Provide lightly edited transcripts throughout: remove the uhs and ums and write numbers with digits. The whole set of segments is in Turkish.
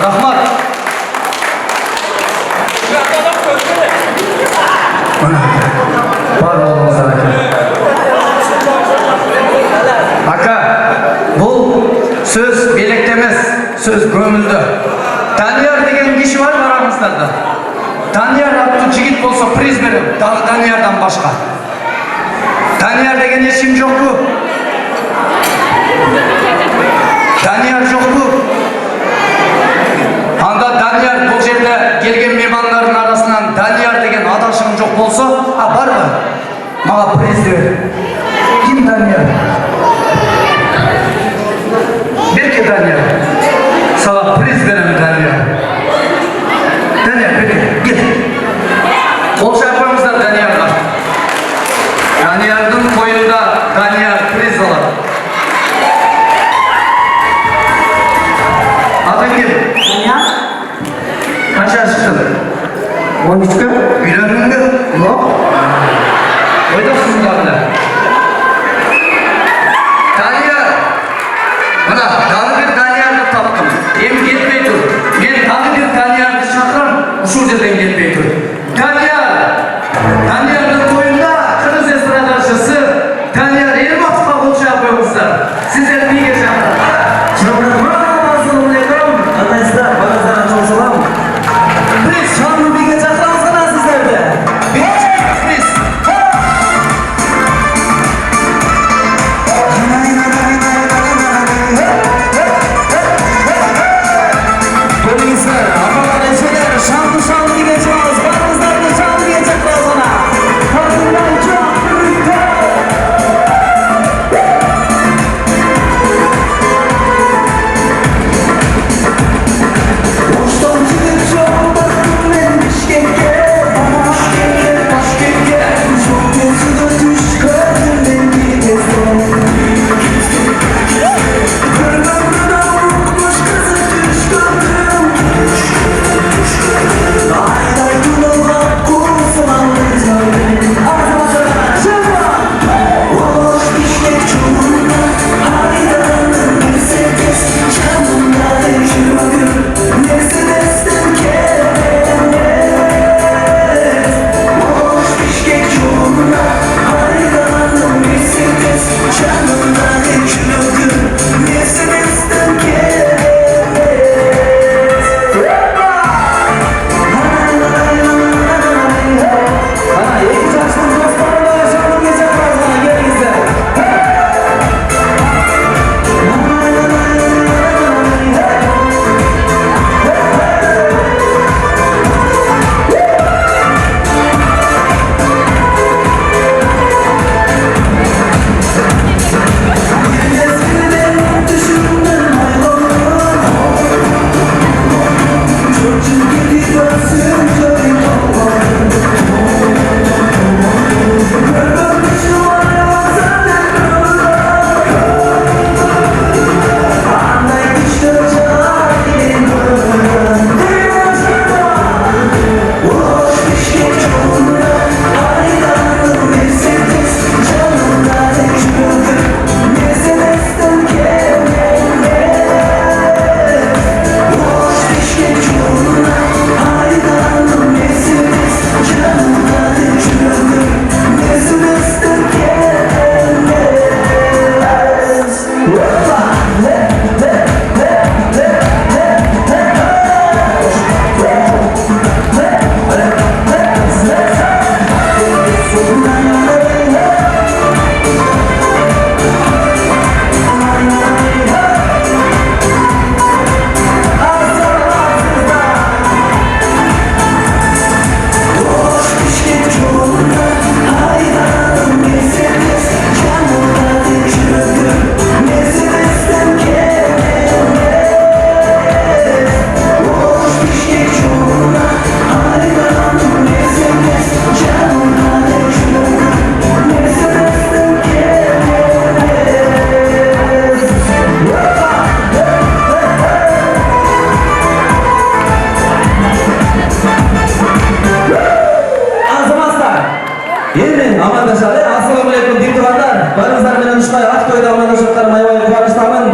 Rahmat. Var oğlumuz aka, bu söz belekte emas, söz gömülde. Daniyar degen kişi var mı aramızda? Daniyar attı jigit bolsa priz berim, Daniyardan başka. Daniyar degen eşim yok mu? Daniyar yok mu? Anda Daniyar bu yerde gelgen mehmanların arasından Daniyar degen adaşın yok bolsa, var mı? Mağa priz ver. Kim Daniyar? Belki Daniyar. Sana priz verem Daniyar. Daniyar belki gel. Olsa yapamızlar Daniyar'la. Daniyar'ın koyunda Daniyar priz alır. Adın kim? Daniyar. Kaç yaş çıktın? 13'te. Bilendin mi? Yok. Oydasın bunlarla. Daniyar. Bana daha bir Daniyar'ı taptım. Hem gitmey dur. Ben daha bir Daniyar'ı çakırım. Uşul yerden gitmey dur. Daniyar'ın koyunda Kırız estradarşısı Danияр Эрматов'a konuşa yapıyormuşlar. Sizler bir geçen. Assalamualaikum. Arkadaşlar, bana sana çok selam. Biz şanlı bir gece kalsana sizlerde. Biz. Polisler, abalar, eşeler, şanlı bir gece olsun. Baranızlarda şanlı bir gece kalsana. Kadınlar çok birlikte. Boştan çıkıp çok baktım ben Bişkek'e. Başkek'e. Çok gözüne düş gördüm ben bir kezden. Kırgınlığına vurmuş kızı düş gördüm. Ayday kulağına kursun anlayacağım. Arkadaşlar, şırma. Boş Bişkek çubuğunda haydanın Mercedes canında ekşirgün. Mercedes'ten kemer. Boş Bişkek çubuğunda haydanın Mercedes canında ekşirgün. Mercedes'ten kemer. Bana yeni çalıştığım dostlarımla yaşamın geçen fazla gelinizde. Eskiden düşündüm ayrılığım. Çocuk gibi görsün köyün toplarım. Görmüşüm ayağımdan anday düştüm cahilin boş Bişkek çubuğunda aydanın Mercedes canında ekşirgün. Mercedes'ten kemer. Boş Bişkek çubuğunda aydanın Mercedes canında ekşirgün. Mercedes'ten kemer. Boş Bişkek çubuğunda aydanın Mercedes canında ekşirgün. Mercedes'ten kemer. Boş Bişkek çubuğunda aydanın Mercedes canında ekşirgün. Mercedes'ten kemer. Azamazlar. Yeniden amandaşalı. Assalamualaikum deyip tuhanlar. Barınızlar menen uşkay Aktoy'da amandaşlıklar mayvayı kuvarıştamın.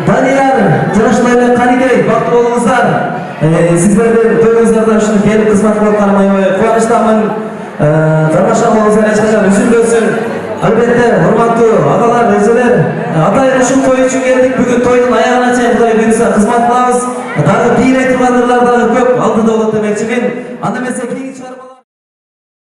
Daniyar, Cırışlayla Kani Sizlerden toyunuzlardan şunu gelip kısmet kılıplarıma kuvvançtaman. Karmaşan bolunuzlar eşkaçan üzülmösün. Albatta, hormаттуу агалар, эжелер, атайын ушул той үчүн келдик. Бүгүн тойдун аягына чейин Кудай буйруса кызмат кылабыз. Дагы бийрей тургандырлар дагы көп алдыда болот демекчимин. Анда эмесе кийинки чыгармалар